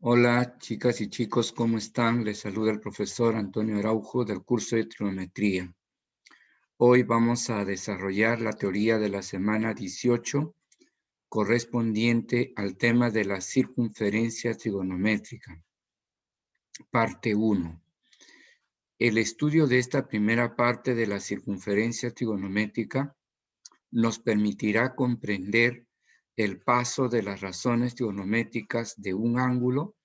Hola, chicas y chicos, ¿cómo están? Les saluda el profesor Antonio Araujo del curso de trigonometría. Hoy vamos a desarrollar la teoría de la semana 18, correspondiente al tema de la circunferencia trigonométrica. Parte 1. El estudio de esta primera parte de la circunferencia trigonométrica nos permitirá comprender el paso de las razones trigonométricas de un ángulo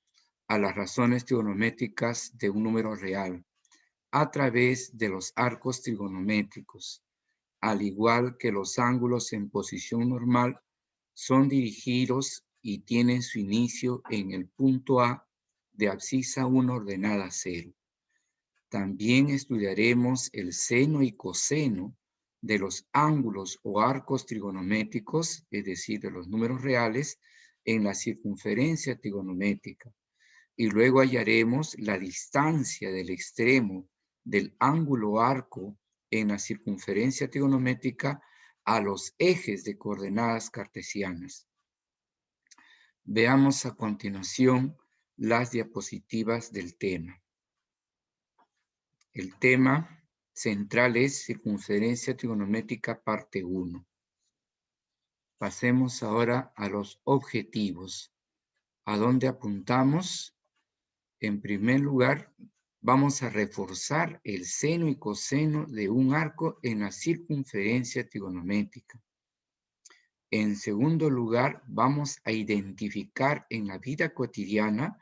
a las razones trigonométricas de un número real a través de los arcos trigonométricos, al igual que los ángulos en posición normal son dirigidos y tienen su inicio en el punto A de abscisa 1 ordenada 0. También estudiaremos el seno y coseno de los ángulos o arcos trigonométricos, es decir, de los números reales, en la circunferencia trigonométrica. Y luego hallaremos la distancia del extremo del ángulo arco en la circunferencia trigonométrica a los ejes de coordenadas cartesianas. Veamos a continuación las diapositivas del tema. El tema central es circunferencia trigonométrica parte 1. Pasemos ahora a los objetivos. ¿A dónde apuntamos? En primer lugar, vamos a reforzar el seno y coseno de un arco en la circunferencia trigonométrica. En segundo lugar, vamos a identificar en la vida cotidiana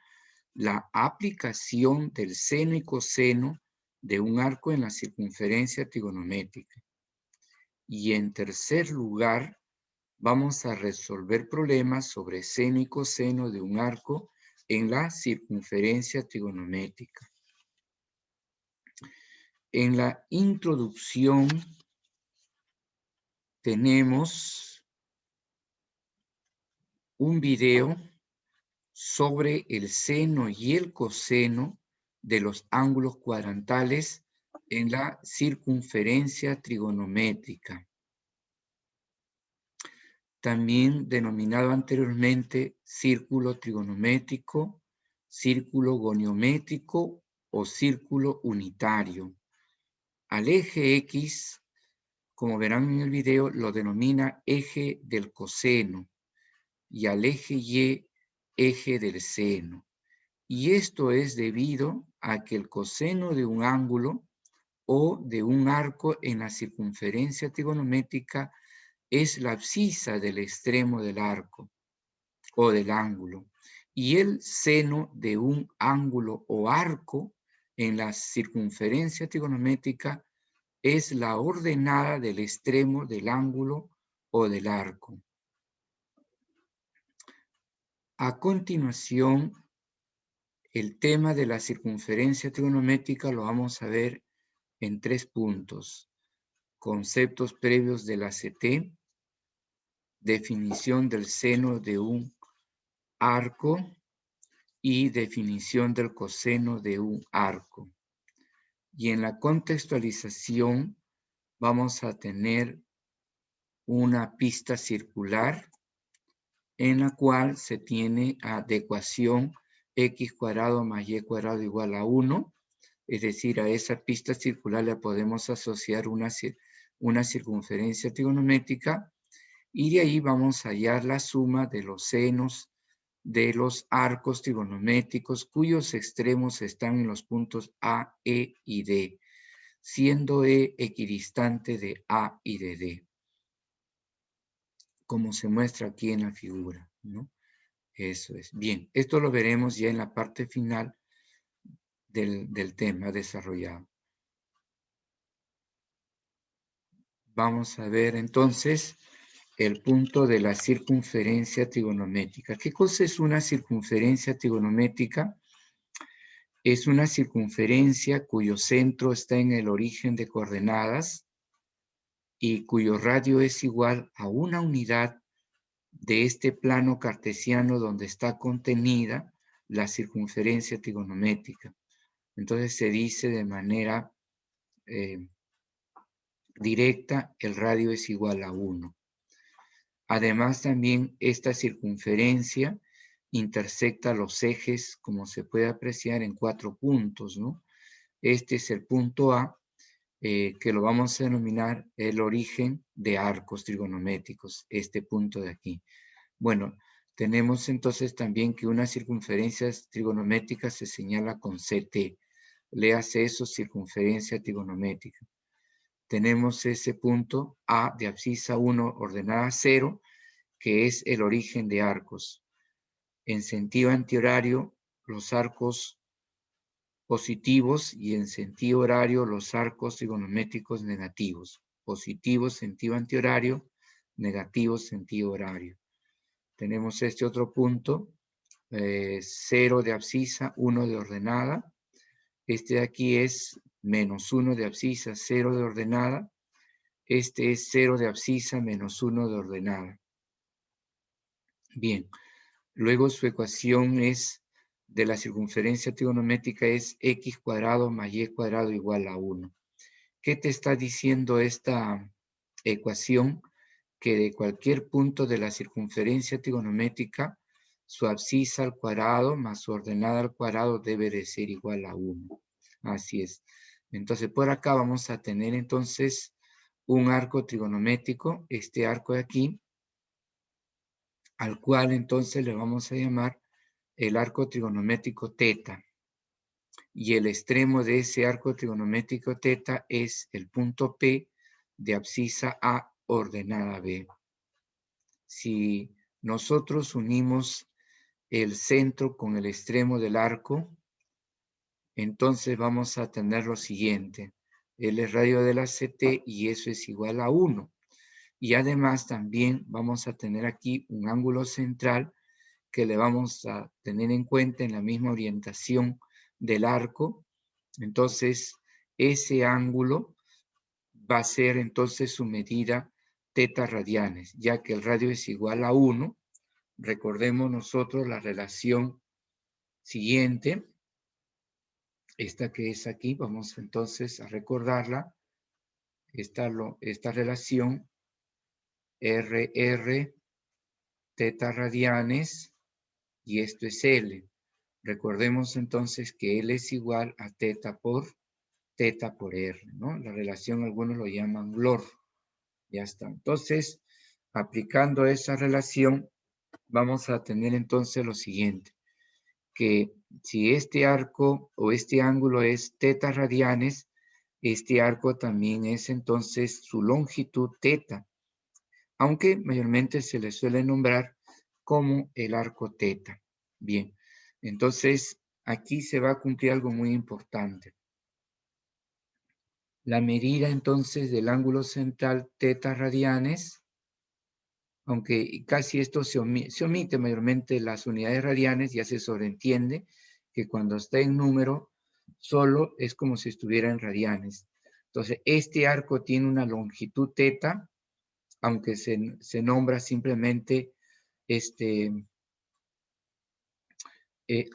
la aplicación del seno y coseno de un arco en la circunferencia trigonométrica. Y en tercer lugar, vamos a resolver problemas sobre seno y coseno de un arco en la circunferencia trigonométrica. En la introducción tenemos un video sobre el seno y el coseno de los ángulos cuadrantales en la circunferencia trigonométrica, también denominado anteriormente círculo trigonométrico, círculo goniométrico o círculo unitario. Al eje X, como verán en el video, lo denomina eje del coseno y al eje Y, eje del seno. Y esto es debido a que el coseno de un ángulo o de un arco en la circunferencia trigonométrica es la abscisa del extremo del arco o del ángulo. Y el seno de un ángulo o arco en la circunferencia trigonométrica es la ordenada del extremo del ángulo o del arco. A continuación, el tema de la circunferencia trigonométrica lo vamos a ver en 3 puntos. Conceptos previos de la CT, definición del seno de un arco y definición del coseno de un arco. Y en la contextualización vamos a tener una pista circular en la cual se tiene de ecuación x cuadrado más y cuadrado igual a 1, es decir, a esa pista circular le podemos asociar una circunferencia trigonométrica y de ahí vamos a hallar la suma de los senos de los arcos trigonométricos cuyos extremos están en los puntos A, E y D, siendo E equidistante de A y de D, como se muestra aquí en la figura, ¿no? Eso es. Bien, esto lo veremos ya en la parte final del tema desarrollado. Vamos a ver entonces el punto de la circunferencia trigonométrica. ¿Qué cosa es una circunferencia trigonométrica? Es una circunferencia cuyo centro está en el origen de coordenadas y cuyo radio es igual a una unidad de este plano cartesiano donde está contenida la circunferencia trigonométrica. Entonces se dice de manera directa, el radio es igual a 1. Además también esta circunferencia intersecta los ejes, como se puede apreciar, en 4 puntos, ¿no? Este es el punto A, que lo vamos a denominar el origen de arcos trigonométricos, este punto de aquí. Bueno, tenemos entonces también que una circunferencia trigonométrica se señala con CT. Léase eso, circunferencia trigonométrica. Tenemos ese punto A de abscisa 1 ordenada 0, que es el origen de arcos. En sentido antihorario, los arcos positivos, y en sentido horario los arcos trigonométricos negativos. Positivos, sentido antihorario, negativos, sentido horario. Tenemos este otro punto, 0 de abscisa, 1 de ordenada. Este de aquí es menos 1 de abscisa, 0 de ordenada. Este es 0 de abscisa, menos 1 de ordenada. Bien, luego su ecuación es de la circunferencia trigonométrica es x cuadrado más y cuadrado igual a 1. ¿Qué te está diciendo esta ecuación? Que de cualquier punto de la circunferencia trigonométrica, su abscisa al cuadrado más su ordenada al cuadrado debe de ser igual a 1. Así es. Entonces, por acá vamos a tener entonces un arco trigonométrico, este arco de aquí, al cual entonces le vamos a llamar el arco trigonométrico teta. Y el extremo de ese arco trigonométrico teta es el punto P de abscisa A ordenada B. Si nosotros unimos el centro con el extremo del arco, entonces vamos a tener lo siguiente. L es radio de la CT y eso es igual a 1. Y además también vamos a tener aquí un ángulo central que le vamos a tener en cuenta en la misma orientación del arco. Entonces, ese ángulo va a ser entonces su medida teta radianes, ya que el radio es igual a 1. Recordemos nosotros la relación siguiente, esta que es aquí, vamos entonces a recordarla, esta relación RR teta radianes y esto es L. Recordemos entonces que L es igual a teta por R, ¿no? La relación algunos lo llaman LOR. Ya está. Entonces, aplicando esa relación, vamos a tener entonces lo siguiente, que si este arco o este ángulo es teta radianes, este arco también es entonces su longitud teta, aunque mayormente se le suele nombrar como el arco teta. Bien, entonces aquí se va a cumplir algo muy importante. La medida entonces del ángulo central teta radianes, aunque casi esto se omite mayormente las unidades radianes, ya se sobreentiende que cuando está en número solo es como si estuviera en radianes. Entonces, este arco tiene una longitud teta, aunque se nombra simplemente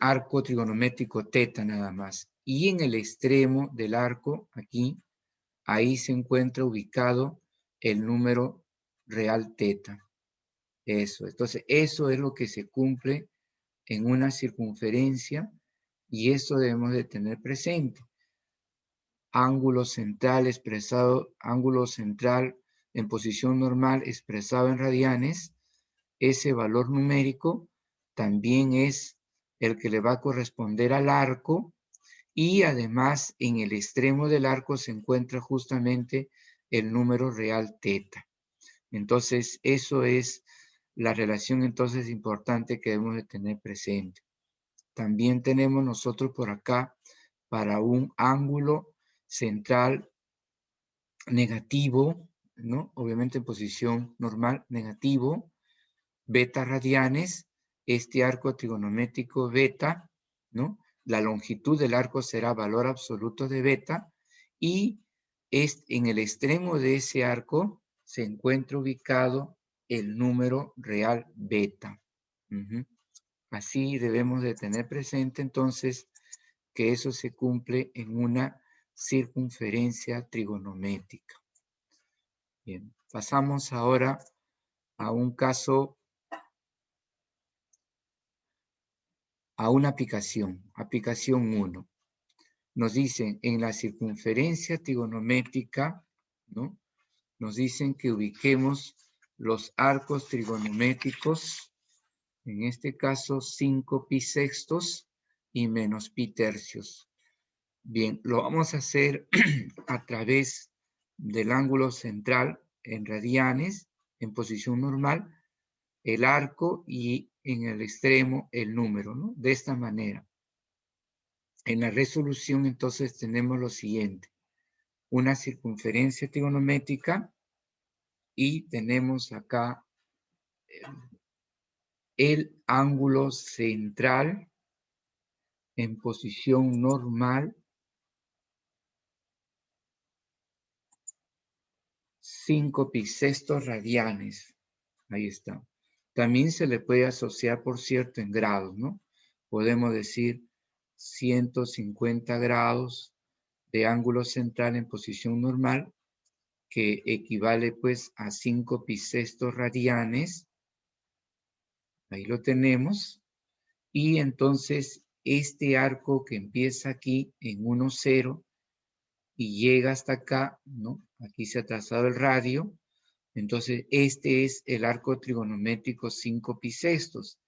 arco trigonométrico teta nada más. Y en el extremo del arco, aquí, ahí se encuentra ubicado el número real teta. Eso, entonces eso es lo que se cumple en una circunferencia y eso debemos de tener presente. Ángulo central ángulo central en posición normal expresado en radianes, ese valor numérico también es el que le va a corresponder al arco y además en el extremo del arco se encuentra justamente el número real teta. Entonces, eso es la relación entonces importante que debemos de tener presente. También tenemos nosotros por acá para un ángulo central negativo, ¿no? Obviamente en posición normal, negativo, beta radianes, este arco trigonométrico beta, ¿no? La longitud del arco será valor absoluto de beta y en el extremo de ese arco se encuentra ubicado el número real beta. Así debemos de tener presente entonces que eso se cumple en una circunferencia trigonométrica. Bien, pasamos ahora a un caso a una aplicación, aplicación 1. Nos dicen en la circunferencia trigonométrica, ¿no? Nos dicen que ubiquemos los arcos trigonométricos, en este caso 5 pi sextos y menos pi tercios. Bien, lo vamos a hacer a través del ángulo central en radianes, en posición normal, el arco y en el extremo el número, ¿no? De esta manera. En la resolución entonces tenemos lo siguiente: una circunferencia trigonométrica y tenemos acá el ángulo central en posición normal, 5 pi sextos radianes. Ahí está. También se le puede asociar, por cierto, en grados, ¿no? Podemos decir 150 grados de ángulo central en posición normal, que equivale pues a 5 pi sextos radianes. Ahí lo tenemos. Y entonces este arco que empieza aquí en 1, 0 y llega hasta acá, ¿no? Aquí se ha trazado el radio. Entonces este es el arco trigonométrico 5 pi sextos.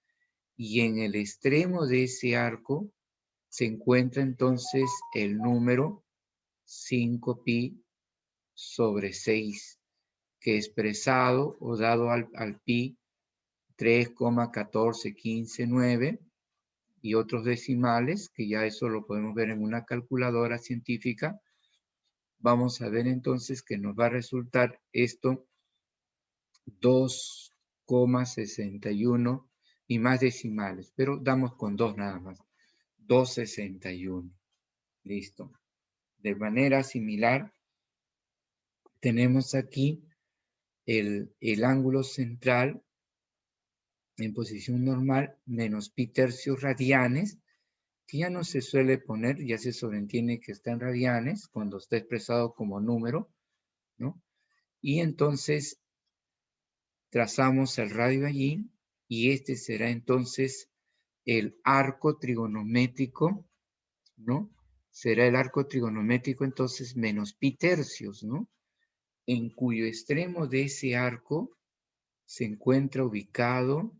Y en el extremo de ese arco se encuentra entonces el número 5 pi sobre 6, que expresado o dado al pi 3,14159 y otros decimales, que ya eso lo podemos ver en una calculadora científica. Vamos a ver entonces que nos va a resultar esto 2,61 y más decimales, pero damos con 2 nada más. 2,61. Listo. De manera similar, tenemos aquí el ángulo central en posición normal menos pi tercios radianes, que ya no se suele poner, ya se sobreentiende que está en radianes cuando está expresado como número, ¿no? Y entonces trazamos el radio allí y este será entonces el arco trigonométrico, ¿no? Será el arco trigonométrico entonces menos pi tercios, ¿no? En cuyo extremo de ese arco se encuentra ubicado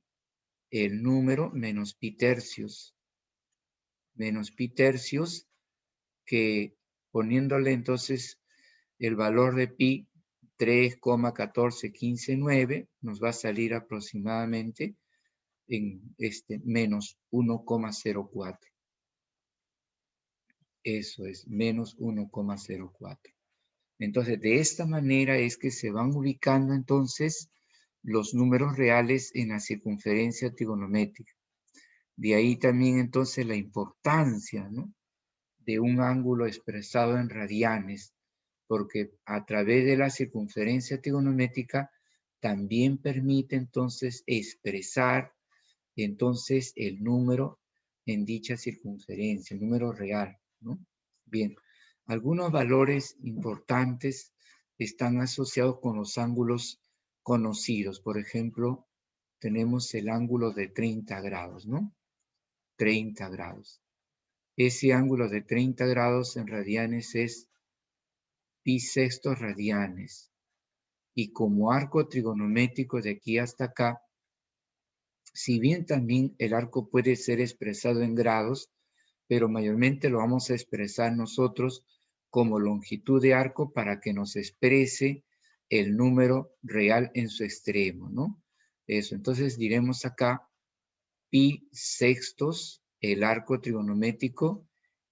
el número menos pi tercios. Menos pi tercios, que poniéndole entonces el valor de pi 3,14159 nos va a salir aproximadamente en menos 1,04. Eso es, menos 1,04. Entonces, de esta manera es que se van ubicando entonces los números reales en la circunferencia trigonométrica. De ahí también entonces la importancia, ¿no?, de un ángulo expresado en radianes, porque a través de la circunferencia trigonométrica también permite entonces expresar entonces el número en dicha circunferencia, el número real, ¿no? Bien, algunos valores importantes están asociados con los ángulos conocidos. Por ejemplo, tenemos el ángulo de 30 grados, ¿no? 30 grados. Ese ángulo de 30 grados en radianes es pi sextos radianes. Y como arco trigonométrico de aquí hasta acá, si bien también el arco puede ser expresado en grados, pero mayormente lo vamos a expresar nosotros como longitud de arco para que nos exprese el número real en su extremo, ¿no? Eso, entonces diremos acá pi sextos, el arco trigonométrico,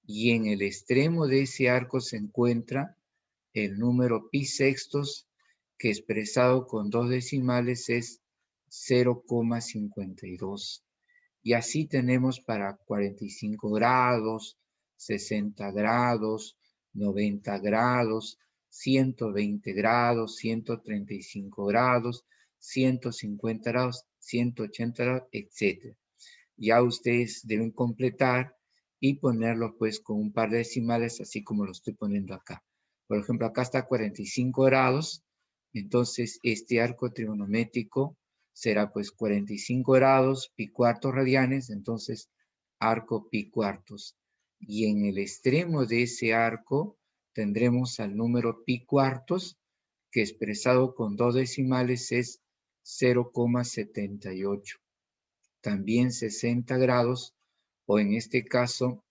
y en el extremo de ese arco se encuentra el número pi sextos, que expresado con 2 decimales es 0,52. Y así tenemos para 45 grados, 60 grados, 90 grados, 120 grados, 135 grados, 150 grados, 180 grados, etc. Ya ustedes deben completar y ponerlo pues con un par de decimales, así como lo estoy poniendo acá. Por ejemplo, acá está 45 grados, entonces este arco trigonométrico será pues 45 grados pi cuartos radianes, entonces arco pi cuartos. Y en el extremo de ese arco tendremos al número pi cuartos, que expresado con 2 decimales es 0,78. También 60 grados, o en este caso,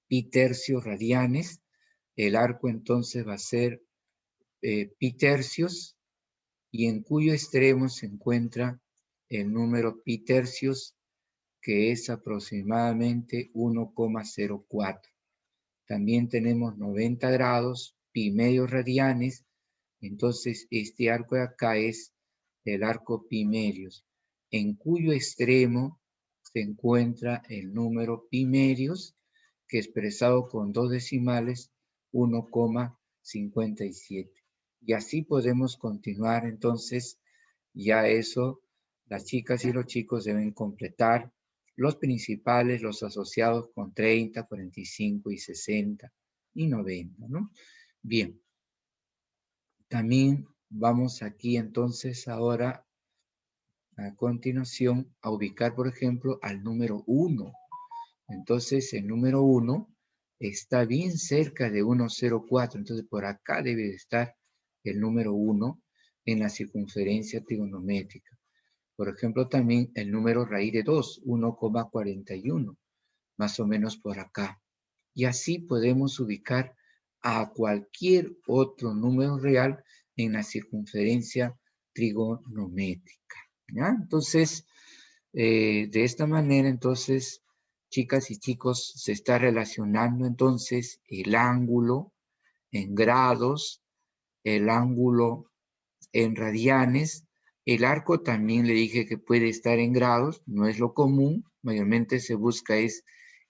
pi tercios radianes. El arco entonces va a ser pi tercios, y en cuyo extremo se encuentra el número pi tercios, que es aproximadamente 1,04. También tenemos 90 grados, pi medios radianes. Entonces, este arco de acá es el arco pi medios, en cuyo extremo se encuentra el número pi medios, que expresado con 2 decimales, 1,57. Y así podemos continuar. Entonces, ya eso, las chicas y los chicos deben completar los principales, los asociados con 30, 45 y 60 y 90, ¿no? Bien. También vamos aquí entonces ahora a continuación a ubicar, por ejemplo, al número 1. Entonces el número 1 está bien cerca de 1,04. Entonces por acá debe de estar el número 1 en la circunferencia trigonométrica. Por ejemplo, también el número raíz de 2, 1,41, más o menos por acá. Y así podemos ubicar a cualquier otro número real en la circunferencia trigonométrica, ¿ya? Entonces, de esta manera, entonces, chicas y chicos, se está relacionando entonces el ángulo en grados, el ángulo en radianes. El arco también le dije que puede estar en grados, no es lo común, mayormente se busca es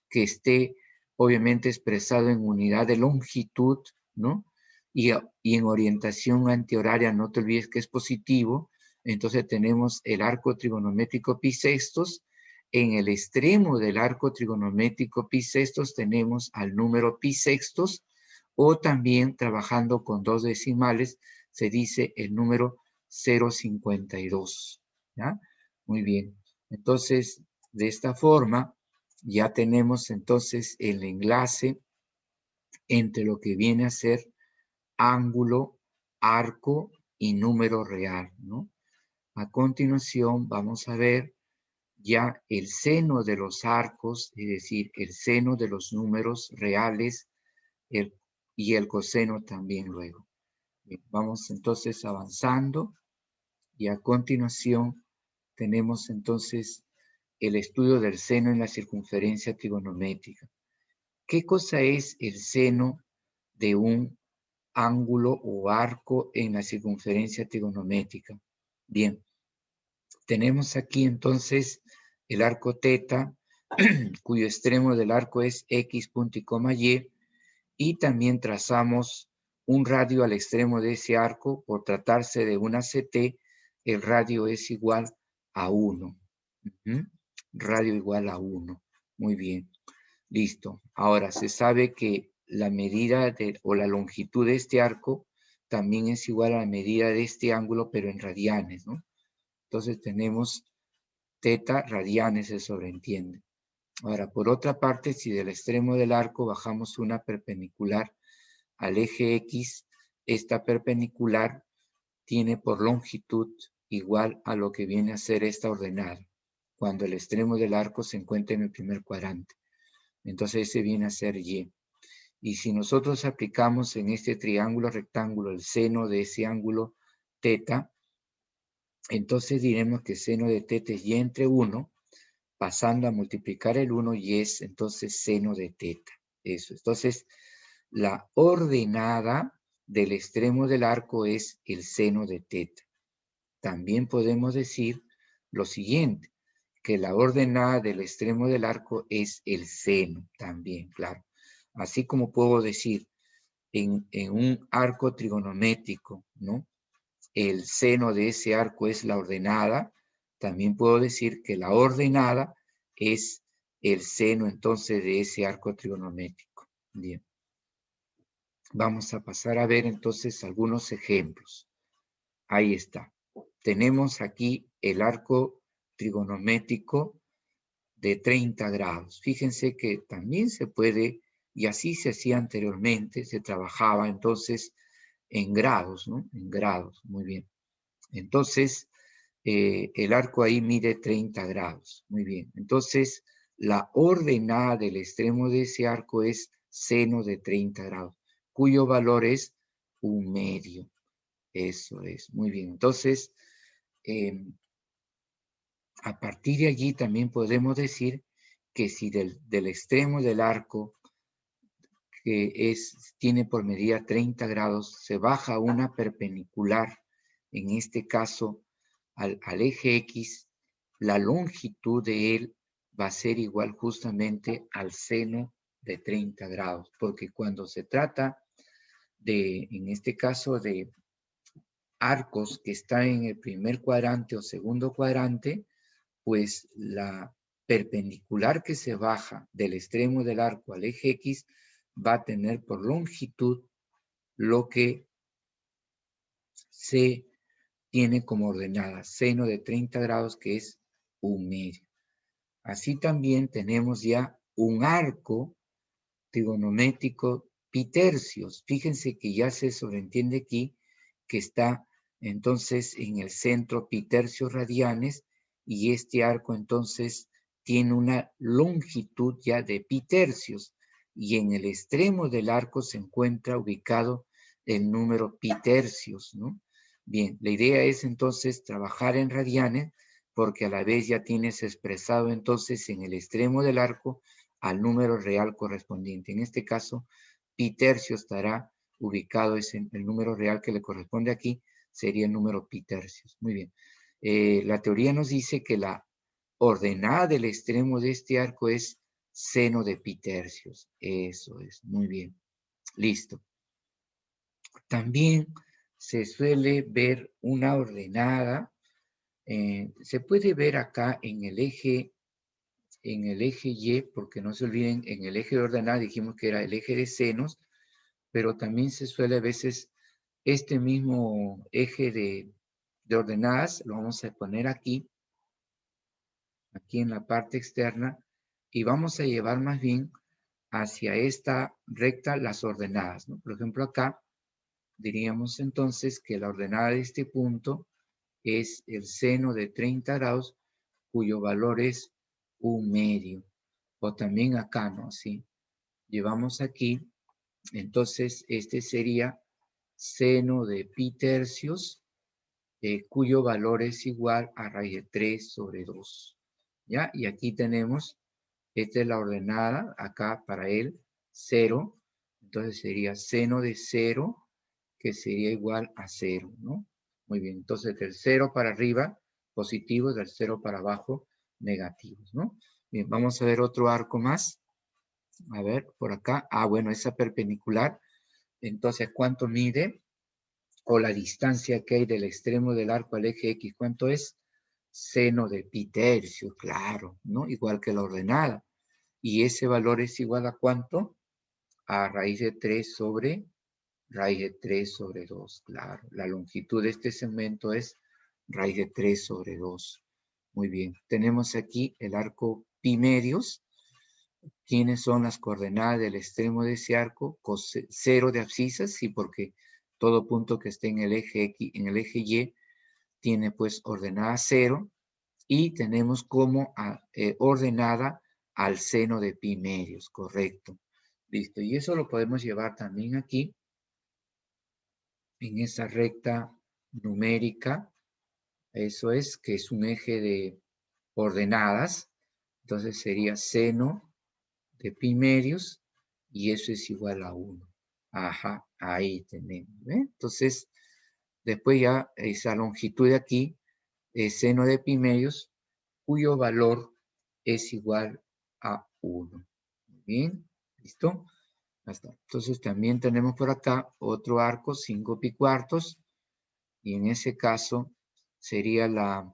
que esté obviamente expresado en unidad de longitud, ¿no? Y en orientación antihoraria, no te olvides que es positivo. Entonces tenemos el arco trigonométrico pi sextos. En el extremo del arco trigonométrico pi sextos tenemos al número pi sextos, o también trabajando con 2 decimales se dice el número 0,52, ¿ya? Muy bien. Entonces, de esta forma, ya tenemos entonces el enlace entre lo que viene a ser ángulo, arco y número real, ¿no? A continuación vamos a ver ya el seno de los arcos, es decir, el seno de los números reales y el coseno también luego. Bien, vamos entonces avanzando y a continuación tenemos entonces el estudio del seno en la circunferencia trigonométrica. ¿Qué cosa es el seno de un ángulo o arco en la circunferencia trigonométrica? Bien, tenemos aquí entonces el arco teta, cuyo extremo del arco es x punto y coma y, y también trazamos un radio al extremo de ese arco. Por tratarse de una CT, el radio es igual a 1. Radio igual a 1. Muy bien. Listo. Ahora, se sabe que la medida o la longitud de este arco también es igual a la medida de este ángulo, pero en radianes, ¿no? Entonces tenemos teta radianes, se sobreentiende. Ahora, por otra parte, si del extremo del arco bajamos una perpendicular al eje X, esta perpendicular tiene por longitud igual a lo que viene a ser esta ordenada, cuando el extremo del arco se encuentra en el primer cuadrante. Entonces ese viene a ser Y. Y si nosotros aplicamos en este triángulo rectángulo el seno de ese ángulo teta, entonces diremos que seno de teta es Y entre 1, pasando a multiplicar el 1 y es entonces seno de teta. Eso. Entonces, la ordenada del extremo del arco es el seno de teta. También podemos decir lo siguiente, que la ordenada del extremo del arco es el seno también, claro. Así como puedo decir en un arco trigonométrico, ¿no? El seno de ese arco es la ordenada, también puedo decir que la ordenada es el seno entonces de ese arco trigonométrico. Bien. Vamos a pasar a ver entonces algunos ejemplos. Ahí está. Tenemos aquí el arco trigonométrico de 30 grados. Fíjense que también se puede, y así se hacía anteriormente, se trabajaba entonces en grados, ¿no? En grados, muy bien. Entonces, el arco ahí mide 30 grados, muy bien. Entonces, la ordenada del extremo de ese arco es seno de 30 grados, cuyo valor es 1/2. Eso es, muy bien. Entonces, a partir de allí también podemos decir que si del extremo del arco, que tiene por medida 30 grados, se baja una perpendicular, en este caso al eje X, la longitud de él va a ser igual justamente al seno de 30 grados, porque cuando se trata de, en este caso, de arcos que están en el primer cuadrante o segundo cuadrante, pues la perpendicular que se baja del extremo del arco al eje X va a tener por longitud lo que se tiene como ordenada, seno de 30 grados, que es 1/2. Así también tenemos ya un arco trigonométrico pitercios. Fíjense que ya se sobreentiende aquí que está entonces en el centro pitercios radianes, y este arco entonces tiene una longitud ya de pitercios, y en el extremo del arco se encuentra ubicado el número pitercios, ¿no? Bien, la idea es entonces trabajar en radianes, porque a la vez ya tienes expresado entonces en el extremo del arco al número real correspondiente. En este caso, pi tercio estará ubicado, el número real que le corresponde aquí sería el número pi tercios. Muy bien. La teoría nos dice que la ordenada del extremo de este arco es seno de pi tercios. Eso es, muy bien. Listo. También se suele ver una ordenada, se puede ver acá en el eje Y, porque no se olviden, en el eje de ordenada dijimos que era el eje de senos, pero también se suele a veces este mismo eje de ordenadas, lo vamos a poner aquí en la parte externa, y vamos a llevar más bien hacia esta recta las ordenadas, ¿no? Por ejemplo, acá diríamos entonces que la ordenada de este punto es el seno de 30 grados, cuyo valor es 1/2. O también acá, ¿no? Así, llevamos aquí, entonces este sería seno de pi tercios, cuyo valor es igual a raíz de 3 sobre 2. ¿Ya? Y aquí tenemos, esta es la ordenada, acá para él, 0. Entonces sería seno de 0, que sería igual a 0, ¿no? Muy bien, entonces del 0 para arriba, positivos, del 0 para abajo, negativos, ¿no? Bien, vamos a ver otro arco más. A ver, por acá. Ah, bueno, esa perpendicular. Entonces, ¿cuánto mide? O la distancia que hay del extremo del arco al eje X, ¿cuánto es? Seno de pi tercio, claro, ¿no? Igual que la ordenada. Y ese valor es igual a ¿cuánto? A raíz de 3 sobre raíz de 3 sobre 2, claro. La longitud de este segmento es raíz de 3 sobre 2. Muy bien. Tenemos aquí el arco pi medios. ¿Quiénes son las coordenadas del extremo de ese arco? 0 de abscisas, sí, porque todo punto que esté en el eje X, en el eje Y, tiene pues ordenada 0, y tenemos como ordenada al seno de pi medios, correcto. Listo, y eso lo podemos llevar también aquí, en esa recta numérica, eso es, que es un eje de ordenadas, entonces sería seno de pi medios, y eso es igual a 1. Ajá, ahí tenemos. Entonces, después ya esa longitud de aquí es seno de pi medios, cuyo valor es igual a 1. Bien, ¿listo? Hasta. Entonces también tenemos por acá otro arco 5 pi cuartos, y en ese caso sería la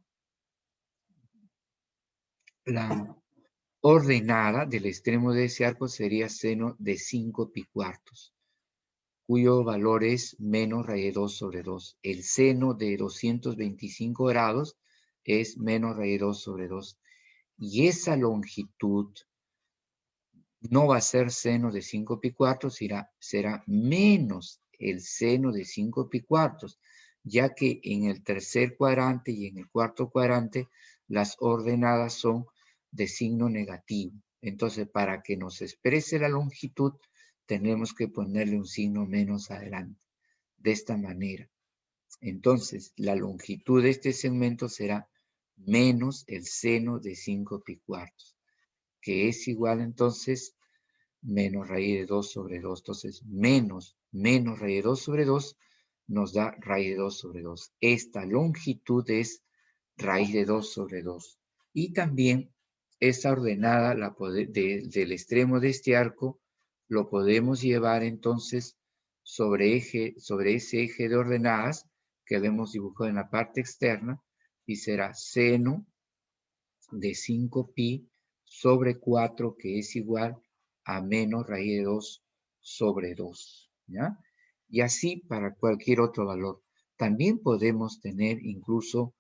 ordenada del extremo de ese arco sería seno de 5 pi cuartos, cuyo valor es menos raíz de 2 sobre 2. El seno de 225 grados es menos raíz de 2 sobre 2. Y esa longitud no va a ser seno de 5 pi cuartos, será menos el seno de 5 pi cuartos, ya que en el tercer cuadrante y en el cuarto cuadrante las ordenadas son de signo negativo. Entonces, para que nos exprese la longitud, tenemos que ponerle un signo menos adelante, de esta manera. Entonces, la longitud de este segmento será menos el seno de 5 pi cuartos, que es igual entonces menos raíz de 2 sobre 2. Entonces, menos raíz de 2 sobre 2 nos da raíz de 2 sobre 2. Esta longitud es raíz de 2 sobre 2. Y también esta ordenada del extremo de este arco lo podemos llevar entonces sobre ese eje de ordenadas que le hemos dibujado en la parte externa y será seno de 5 pi sobre 4, que es igual a menos raíz de 2 sobre 2, ¿ya? Y así para cualquier otro valor. También podemos tener incluso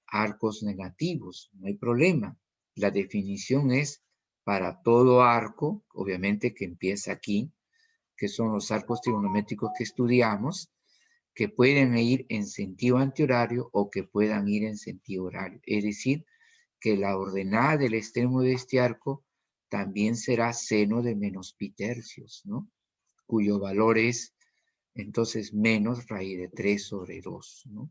arcos negativos, no hay problema. La definición es para todo arco, obviamente que empieza aquí, que son los arcos trigonométricos que estudiamos, que pueden ir en sentido antihorario o que puedan ir en sentido horario. Es decir, que la ordenada del extremo de este arco también será seno de menos pi tercios, ¿no? Cuyo valor es entonces menos raíz de 3 sobre 2, ¿no?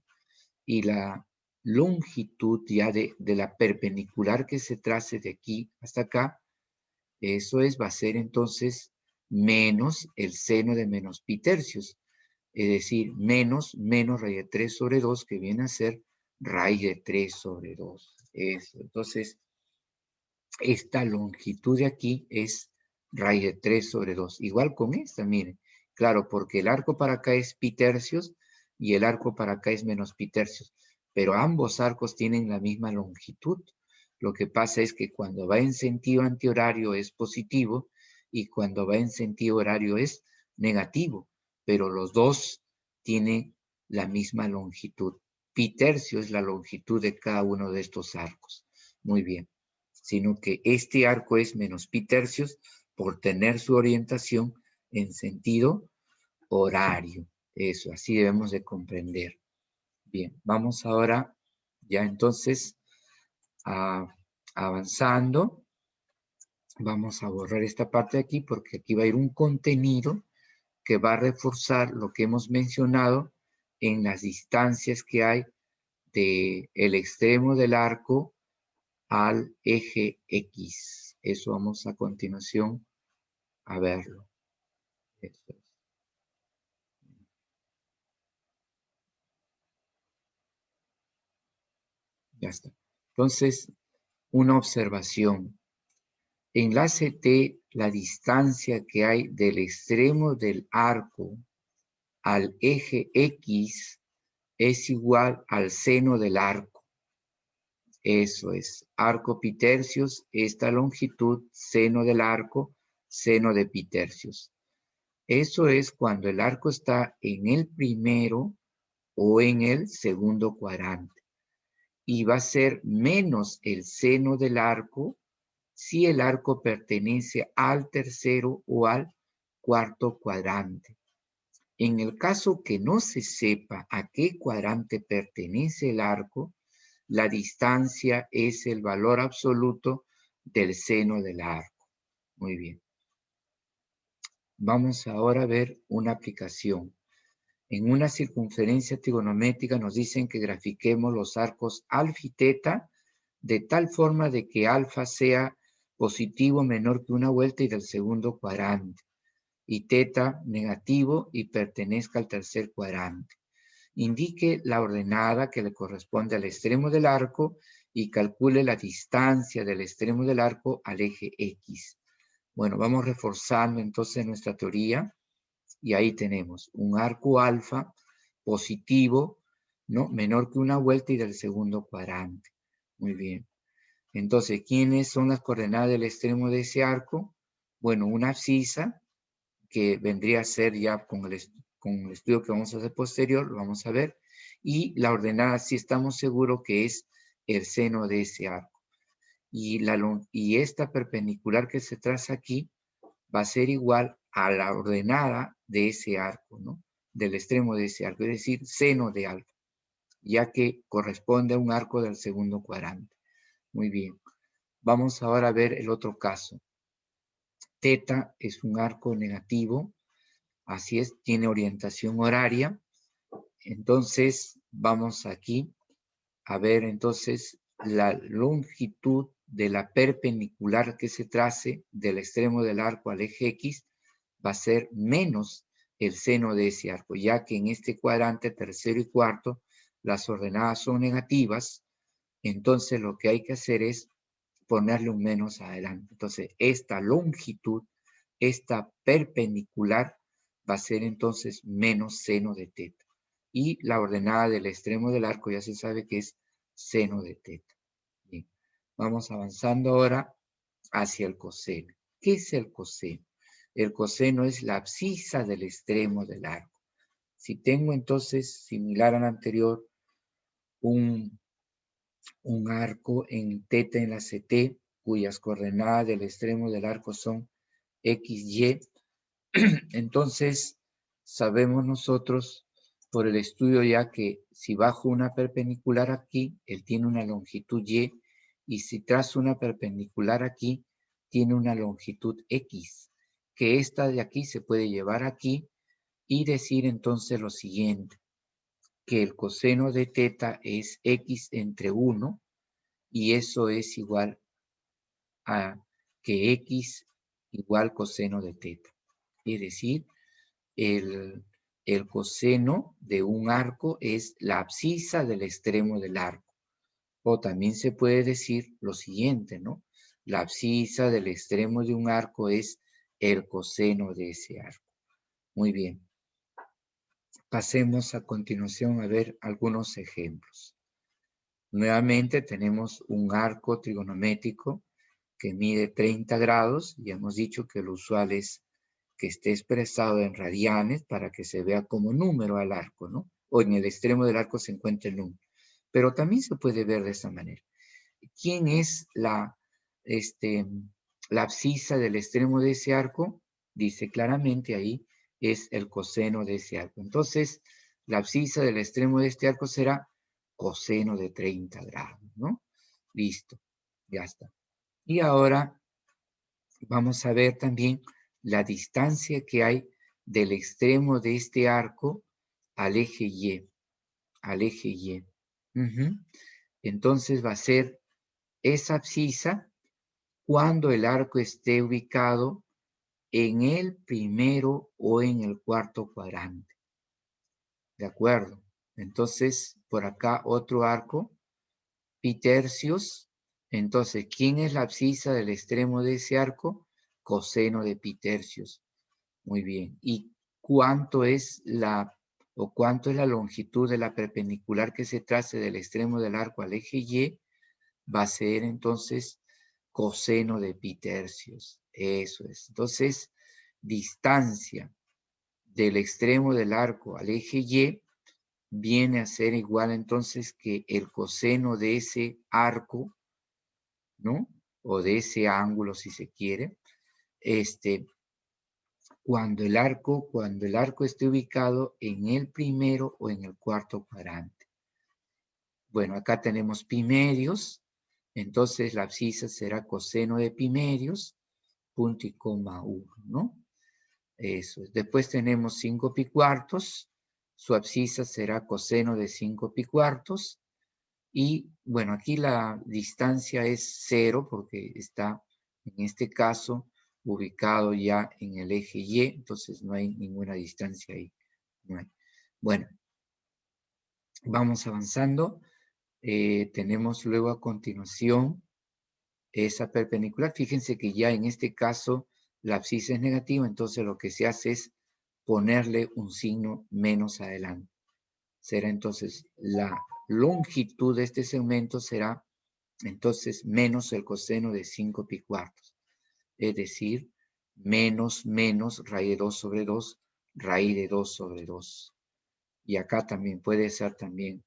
Y la longitud ya de la perpendicular que se trace de aquí hasta acá, eso es, va a ser entonces menos el seno de menos pi tercios, es decir, menos raíz de 3 sobre 2, que viene a ser raíz de 3 sobre 2. Eso. Entonces, esta longitud de aquí es raíz de 3 sobre 2. Igual con esta, miren. Claro, porque el arco para acá es pi tercios y el arco para acá es menos pi tercios. Pero ambos arcos tienen la misma longitud. Lo que pasa es que cuando va en sentido antihorario es positivo y cuando va en sentido horario es negativo. Pero los dos tienen la misma longitud. Pi tercio es la longitud de cada uno de estos arcos. Muy bien. Sino que este arco es menos pi tercios por tener su orientación en sentido horario. Eso, así debemos de comprender. Bien, vamos ahora ya entonces avanzando. Vamos a borrar esta parte de aquí porque aquí va a ir un contenido que va a reforzar lo que hemos mencionado en las distancias que hay del extremo del arco al eje X. Eso vamos a continuación a verlo. Eso es. Ya está. Entonces, una observación. En la CT, la distancia que hay del extremo del arco al eje X es igual al seno del arco. Eso es. Arco pi tercios, esta longitud, seno del arco, seno de pi tercios. Eso es cuando el arco está en el primero o en el segundo cuadrante. Y va a ser menos el seno del arco si el arco pertenece al tercero o al cuarto cuadrante. En el caso que no se sepa a qué cuadrante pertenece el arco, la distancia es el valor absoluto del seno del arco. Muy bien. Vamos ahora a ver una aplicación. En una circunferencia trigonométrica nos dicen que grafiquemos los arcos alfa y teta de tal forma de que alfa sea positivo menor que una vuelta y del segundo cuadrante, y teta negativo y pertenezca al tercer cuadrante. Indique la ordenada que le corresponde al extremo del arco y calcule la distancia del extremo del arco al eje X. Bueno, vamos reforzando entonces nuestra teoría. Y ahí tenemos un arco alfa positivo, ¿no? Menor que una vuelta y del segundo cuadrante. Muy bien. Entonces, ¿quiénes son las coordenadas del extremo de ese arco? Bueno, una abscisa, que vendría a ser ya con el estudio que vamos a hacer posterior, lo vamos a ver. Y la ordenada, si estamos seguros que es el seno de ese arco. y esta perpendicular que se traza aquí va a ser igual a la ordenada de ese arco, ¿no? Del extremo de ese arco, es decir, seno de alfa, ya que corresponde a un arco del segundo cuadrante. Muy bien. Vamos ahora a ver el otro caso. Teta es un arco negativo, así es, tiene orientación horaria. Entonces, vamos aquí a ver entonces la longitud de la perpendicular que se trace del extremo del arco al eje X va a ser menos el seno de ese arco, ya que en este cuadrante tercero y cuarto las ordenadas son negativas, entonces lo que hay que hacer es ponerle un menos adelante. Entonces, esta longitud, esta perpendicular, va a ser entonces menos seno de teta. Y la ordenada del extremo del arco ya se sabe que es seno de teta. Bien. Vamos avanzando ahora hacia el coseno. ¿Qué es el coseno? El coseno es la abscisa del extremo del arco. Si tengo entonces, similar al anterior, un arco en teta en la CT, cuyas coordenadas del extremo del arco son X, Y, entonces sabemos nosotros por el estudio ya que si bajo una perpendicular aquí, él tiene una longitud y si trazo una perpendicular aquí, tiene una longitud X, que esta de aquí se puede llevar aquí y decir entonces lo siguiente, que el coseno de teta es X entre 1 y eso es igual a que X igual coseno de teta. Es decir, el, el coseno de un arco es la abscisa del extremo del arco. O también se puede decir lo siguiente, ¿no? La abscisa del extremo de un arco es el coseno de ese arco. Muy bien. Pasemos a continuación a ver algunos ejemplos. Nuevamente tenemos un arco trigonométrico que mide 30 grados. Ya hemos dicho que lo usual es que esté expresado en radianes para que se vea como número al arco, ¿no? O en el extremo del arco se encuentra el número. Pero también se puede ver de esta manera. ¿Quién es la abscisa del extremo de ese arco? Dice claramente ahí, es el coseno de ese arco. Entonces, la abscisa del extremo de este arco será coseno de 30 grados, ¿no? Listo, ya está. Y ahora vamos a ver también la distancia que hay del extremo de este arco al eje Y, al eje Y. Entonces va a ser esa abscisa cuando el arco esté ubicado en el primero o en el cuarto cuadrante. ¿De acuerdo? Entonces, por acá otro arco, pi tercios. Entonces, ¿quién es la abscisa del extremo de ese arco? Coseno de pi tercios. Muy bien. ¿Y cuánto es la longitud de la perpendicular que se trace del extremo del arco al eje Y? Va a ser entonces coseno de pi tercios. Eso es. Entonces, distancia del extremo del arco al eje Y viene a ser igual entonces que el coseno de ese arco, ¿no? O de ese ángulo, si se quiere, cuando el arco esté ubicado en el primero o en el cuarto cuadrante. Bueno, acá tenemos pi medios, entonces la abscisa será coseno de pi medios, punto y coma 1, ¿no? Eso es. Después tenemos 5 pi cuartos, su abscisa será coseno de 5 pi cuartos, y bueno, aquí la distancia es 0 porque está, en este caso, ubicado ya en el eje Y, entonces no hay ninguna distancia ahí. No hay. Bueno, vamos avanzando. Tenemos luego a continuación esa perpendicular. Fíjense que ya en este caso la abscisa es negativa, entonces lo que se hace es ponerle un signo menos adelante. Será entonces la longitud de este segmento será entonces menos el coseno de 5 pi cuartos. Es decir, menos raíz de 2 sobre 2, raíz de 2 sobre 2. Y acá también puede ser también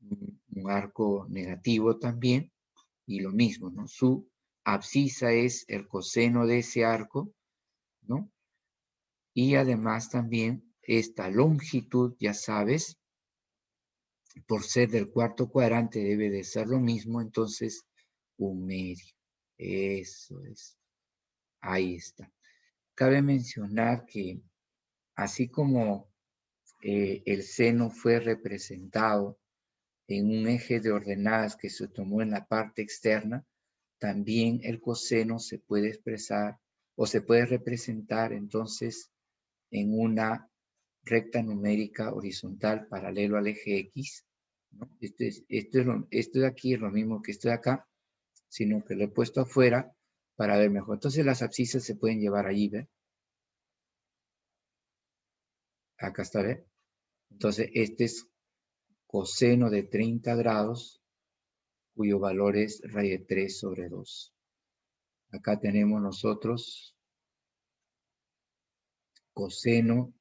un arco negativo también, Y lo mismo, ¿no? Su abscisa es el coseno de ese arco, ¿no? Y además también esta longitud, ya sabes, por ser del cuarto cuadrante debe de ser lo mismo, entonces 1/2. Eso es. Ahí está. Cabe mencionar que así como el seno fue representado en un eje de ordenadas que se tomó en la parte externa, también el coseno se puede expresar o se puede representar entonces en una recta numérica horizontal paralelo al eje X, ¿no? Esto de aquí es lo mismo que esto de acá, sino que lo he puesto afuera para ver mejor. Entonces las abscisas se pueden llevar allí, ¿ve? Acá está, ¿ve? Entonces este es coseno de 30 grados, cuyo valor es raíz de 3 sobre 2. Acá tenemos nosotros coseno,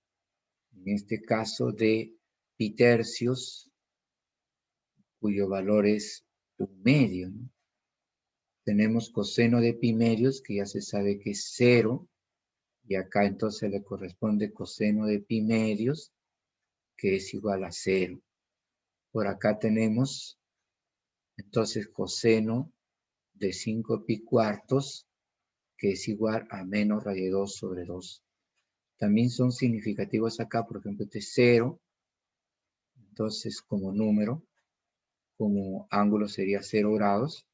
en este caso de pi tercios, cuyo valor es 1/2, ¿no? Tenemos coseno de pi medios, que ya se sabe que es 0, y acá entonces le corresponde coseno de pi medios, que es igual a 0. Por acá tenemos entonces coseno de 5 pi cuartos, que es igual a menos raíz de 2 sobre 2. También son significativos acá, por ejemplo, este es 0, entonces como número, como ángulo sería 0 grados,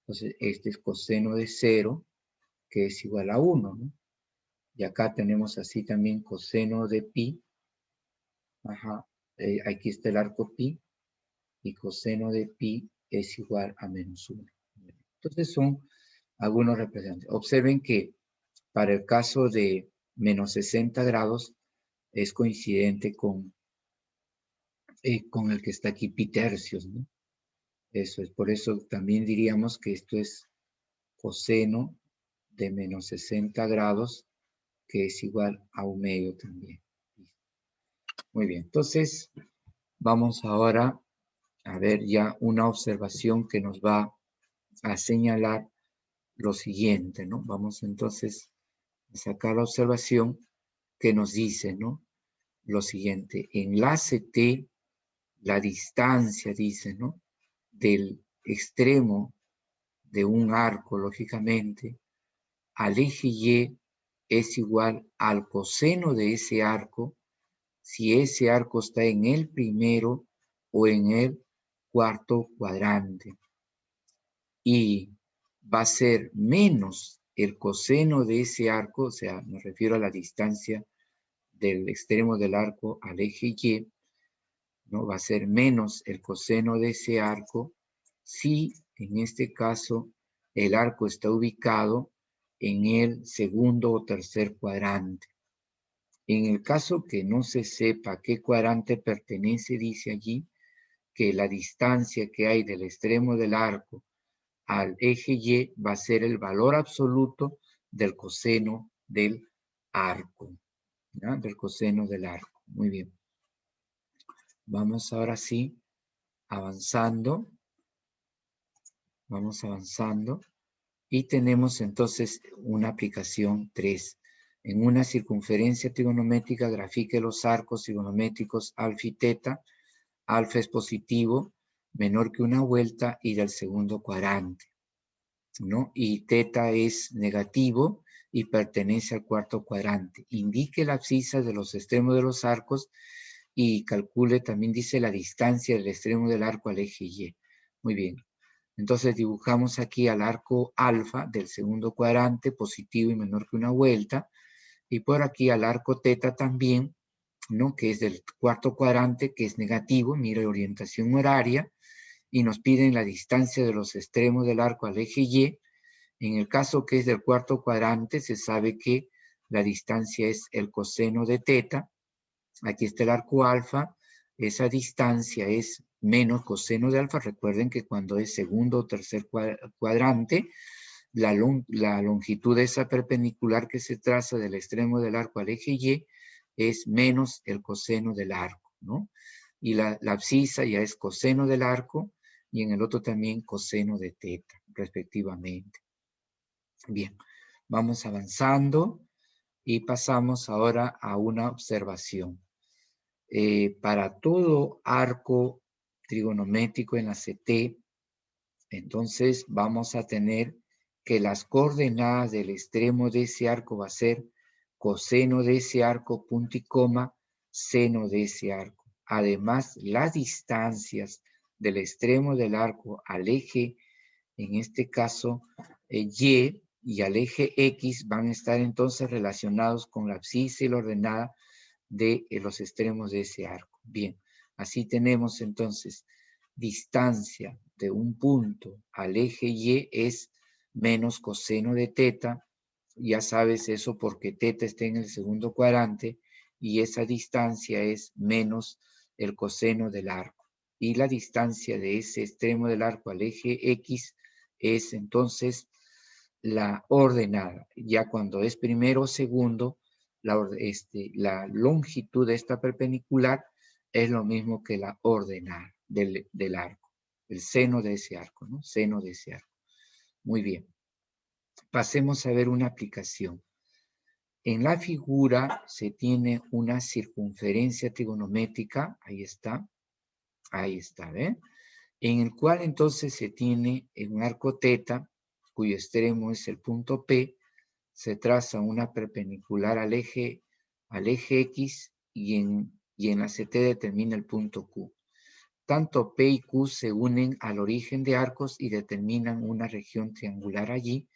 entonces este es coseno de 0, que es igual a 1, ¿no? Y acá tenemos así también coseno de pi, ajá, aquí está el arco pi, y coseno de pi es igual a menos 1. Entonces son algunos representantes. Observen que para el caso de menos 60 grados es coincidente con el que está aquí, pi tercios, ¿no? Eso es, por eso también diríamos que esto es coseno de menos 60 grados, que es igual a 1/2 también. Muy bien, entonces vamos ahora a ver ya una observación que nos va a señalar lo siguiente, ¿no? Vamos entonces a sacar la observación que nos dice, ¿no? Lo siguiente, enlace T, la distancia, dice, ¿no? Del extremo de un arco, lógicamente, al eje Y es igual al coseno de ese arco, si ese arco está en el primero o en el cuarto cuadrante. Y va a ser menos el coseno de ese arco, o sea, me refiero a la distancia del extremo del arco al eje Y, ¿no? Va a ser menos el coseno de ese arco si en este caso el arco está ubicado en el segundo o tercer cuadrante. En el caso que no se sepa qué cuadrante pertenece, dice allí que la distancia que hay del extremo del arco al eje Y va a ser el valor absoluto del coseno del arco, ¿ya? Del coseno del arco. Muy bien. Vamos ahora sí avanzando. Vamos avanzando. Y tenemos entonces una aplicación 3. En una circunferencia trigonométrica grafique los arcos trigonométricos alfa y teta. Alfa es positivo, menor que una vuelta y del segundo cuadrante, ¿no? Y teta es negativo y pertenece al cuarto cuadrante. Indique la abscisa de los extremos de los arcos y calcule, también dice, la distancia del extremo del arco al eje Y. Muy bien. Entonces dibujamos aquí al arco alfa del segundo cuadrante, positivo y menor que una vuelta, y por aquí al arco teta también, ¿no? Que es del cuarto cuadrante, que es negativo, mira orientación horaria, y nos piden la distancia de los extremos del arco al eje Y. En el caso que es del cuarto cuadrante, se sabe que la distancia es el coseno de teta. Aquí está el arco alfa, esa distancia es menos coseno de alfa. Recuerden que cuando es segundo o tercer cuadrante, la longitud de esa perpendicular que se traza del extremo del arco al eje Y es menos el coseno del arco, ¿no? Y la abscisa ya es coseno del arco, y en el otro también coseno de teta, respectivamente. Bien, vamos avanzando y pasamos ahora a una observación. Para todo arco trigonométrico en la CT, entonces vamos a tener que las coordenadas del extremo de ese arco va a ser coseno de ese arco, punto y coma, seno de ese arco. Además, las distancias del extremo del arco al eje, en este caso y al eje X, van a estar entonces relacionados con la abscisa y la ordenada de los extremos de ese arco. Bien, así tenemos entonces distancia de un punto al eje Y es menos coseno de teta. Ya sabes eso porque teta está en el segundo cuadrante y esa distancia es menos el coseno del arco. Y la distancia de ese extremo del arco al eje X es entonces la ordenada. Ya cuando es primero o segundo, la longitud de esta perpendicular es lo mismo que la ordenada del arco, el seno de ese arco, ¿no? Seno de ese arco. Muy bien. Pasemos a ver una aplicación. En la figura se tiene una circunferencia trigonométrica, ahí está, ¿ve? En el cual entonces se tiene un arco teta, cuyo extremo es el punto P, se traza una perpendicular al eje X y en la CT determina el punto Q. Tanto P y Q se unen al origen de arcos y determinan una región triangular allí,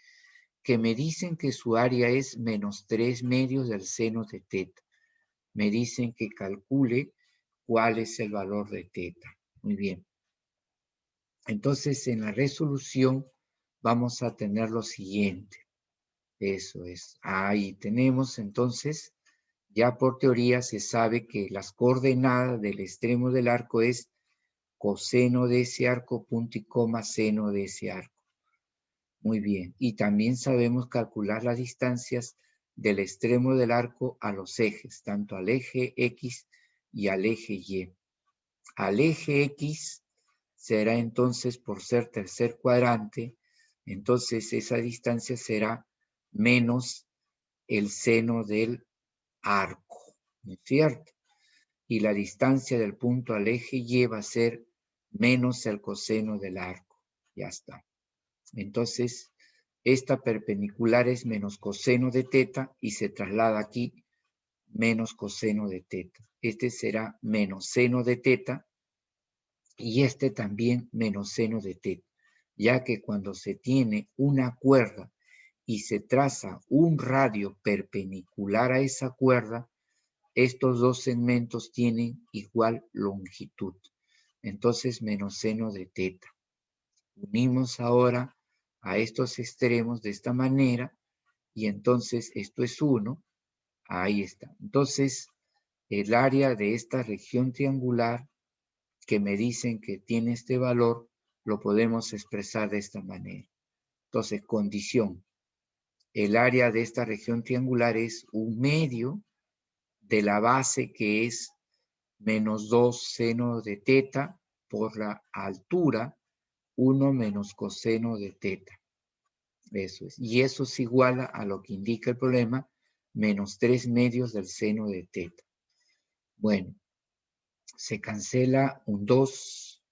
que me dicen que su área es menos 3 medios del seno de teta. Me dicen que calcule cuál es el valor de teta. Muy bien. Entonces, en la resolución vamos a tener lo siguiente. Eso es. Ahí tenemos entonces, ya por teoría se sabe que las coordenadas del extremo del arco es coseno de ese arco, punto y coma, seno de ese arco. Muy bien. Y también sabemos calcular las distancias del extremo del arco a los ejes, tanto al eje X y al eje Y. Al eje X será entonces, por ser tercer cuadrante, entonces esa distancia será menos el seno del arco, ¿no es cierto? Y la distancia del punto al eje Y va a ser menos el coseno del arco. Ya está. Entonces, esta perpendicular es menos coseno de teta y se traslada aquí menos coseno de teta. Este será menos seno de teta y este también menos seno de teta, ya que cuando se tiene una cuerda y se traza un radio perpendicular a esa cuerda, estos dos segmentos tienen igual longitud. Entonces, menos seno de teta. Unimos ahora a estos extremos de esta manera y entonces esto es 1. Ahí está. Entonces, el área de esta región triangular que me dicen que tiene este valor, lo podemos expresar de esta manera. Entonces, condición. El área de esta región triangular es 1/2 de la base, que es menos 2 seno de teta, por la altura 1 menos coseno de teta. Eso es. Y eso es igual a lo que indica el problema, menos 3 medios del seno de teta. Bueno, se cancela un 2,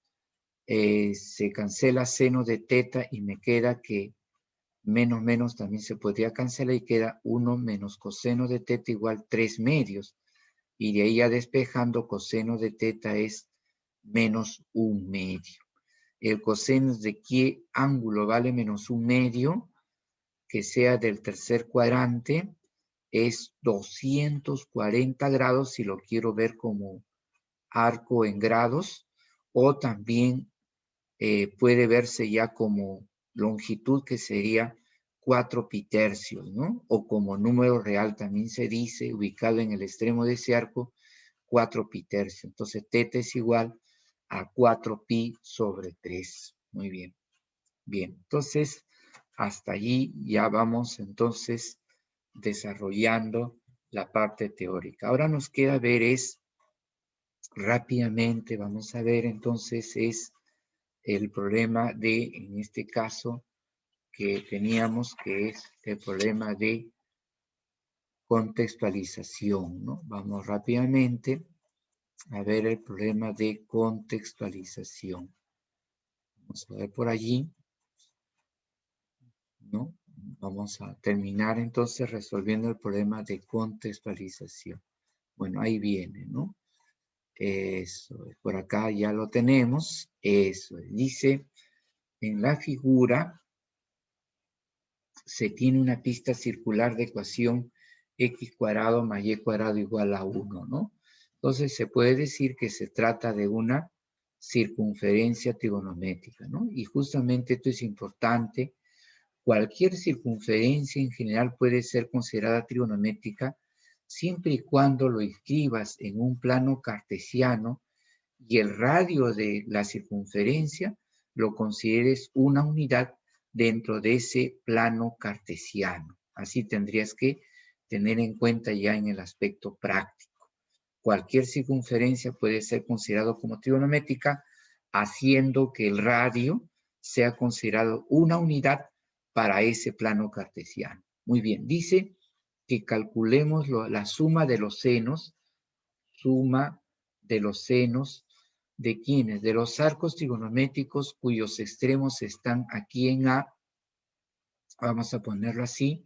se cancela seno de teta y me queda que menos también se podría cancelar y queda 1 menos coseno de teta igual 3 medios. Y de ahí ya despejando, coseno de teta es menos 1/2. El coseno de qué ángulo vale menos 1/2, que sea del tercer cuadrante, es 240 grados si lo quiero ver como arco en grados, o también puede verse ya como longitud, que sería 4 pitercios, ¿no? O como número real también se dice, ubicado en el extremo de ese arco, 4 pitercios. Entonces, teta es igual a 4 pi sobre 3. Muy bien. Bien, entonces, hasta allí ya vamos entonces desarrollando la parte teórica. Ahora nos queda ver rápidamente, vamos a ver entonces, el problema de, en este caso, que teníamos, que es el problema de contextualización, ¿no? Vamos rápidamente a ver el problema de contextualización. Vamos a ver por allí, ¿no? Vamos a terminar entonces resolviendo el problema de contextualización. Bueno, ahí viene, ¿no? Eso, por acá ya lo tenemos. Eso, dice, en la figura se tiene una pista circular de ecuación x cuadrado más y cuadrado igual a 1, ¿no? Entonces se puede decir que se trata de una circunferencia trigonométrica, ¿no? Y justamente esto es importante. Cualquier circunferencia en general puede ser considerada trigonométrica siempre y cuando lo escribas en un plano cartesiano y el radio de la circunferencia lo consideres una unidad dentro de ese plano cartesiano. Así tendrías que tener en cuenta ya en el aspecto práctico. Cualquier circunferencia puede ser considerado como trigonométrica, haciendo que el radio sea considerado una unidad para ese plano cartesiano. Muy bien, dice que calculemos la suma de los senos, ¿de quiénes? De los arcos trigonométricos cuyos extremos están aquí en A. Vamos a ponerlo así.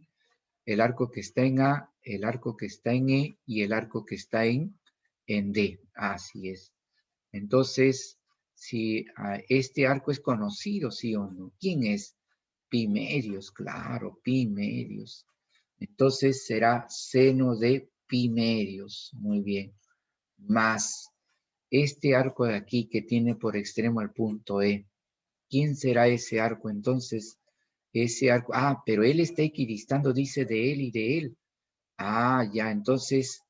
El arco que está en A, el arco que está en E y el arco que está en D. Así es. Entonces, si este arco es conocido, ¿sí o no? ¿Quién es? Pi medios, claro, pi medios. Entonces será seno de pi medios. Muy bien. Más este arco de aquí que tiene por extremo el punto E. ¿Quién será ese arco entonces? Ese arco, pero él está equidistando, dice de él y de él. Ya, entonces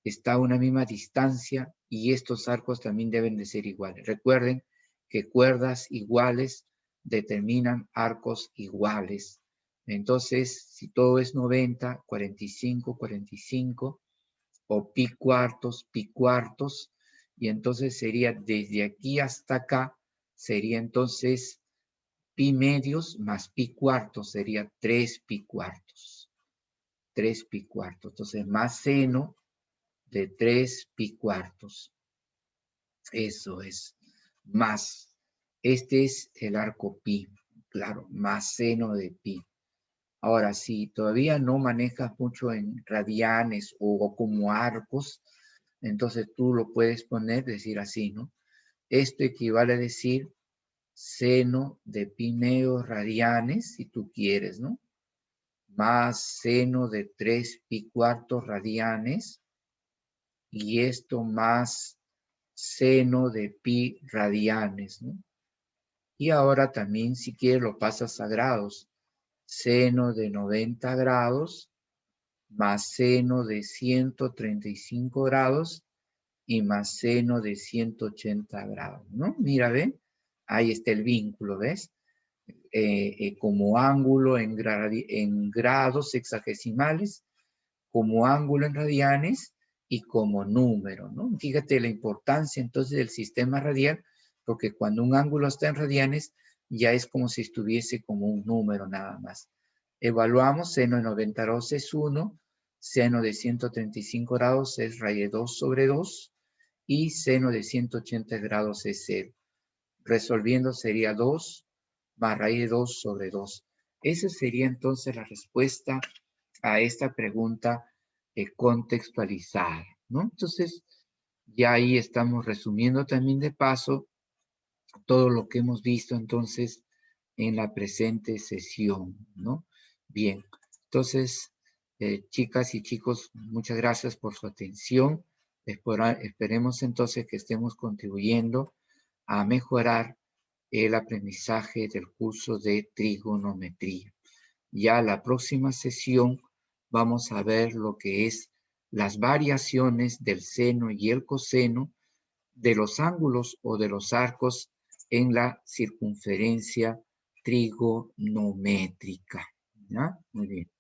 está a una misma distancia y estos arcos también deben de ser iguales. Recuerden que cuerdas iguales determinan arcos iguales. Entonces, si todo es 90, 45, 45, o pi cuartos, y entonces sería desde aquí hasta acá, sería entonces pi medios más pi cuartos, sería 3 pi cuartos. 3 pi cuartos. Entonces, más seno de 3 pi cuartos. Eso es. Más. Este es el arco pi. Claro, más seno de pi. Ahora, si todavía no manejas mucho en radianes o como arcos, entonces tú lo puedes poner, decir así, ¿no? Esto equivale a decir seno de pi medios radianes, si tú quieres, ¿no? Más seno de 3 pi cuartos radianes, y esto más seno de pi radianes, ¿no? Y ahora también, si quieres, lo pasas a grados. Seno de 90 grados más seno de 135 grados y más seno de 180 grados, ¿no? Mira, ¿ven? Ahí está el vínculo, ¿ves? Como ángulo en grados sexagesimales, como ángulo en radianes y como número, ¿no? Fíjate la importancia entonces del sistema radial, porque cuando un ángulo está en radianes, ya es como si estuviese como un número nada más. Evaluamos, seno de 90 grados es 1, seno de 135 grados es raíz de 2 sobre 2 y seno de 180 grados es 0. Resolviendo sería 2 más raíz de 2 sobre 2. Esa sería entonces la respuesta a esta pregunta contextualizar, ¿no? Entonces, ya ahí estamos resumiendo también de paso todo lo que hemos visto entonces en la presente sesión, ¿no? Bien, entonces, chicas y chicos, muchas gracias por su atención. Esperemos entonces que estemos contribuyendo a mejorar el aprendizaje del curso de trigonometría. Ya la próxima sesión vamos a ver lo que es las variaciones del seno y el coseno de los ángulos o de los arcos en la circunferencia trigonométrica. ¿Ya? Muy bien.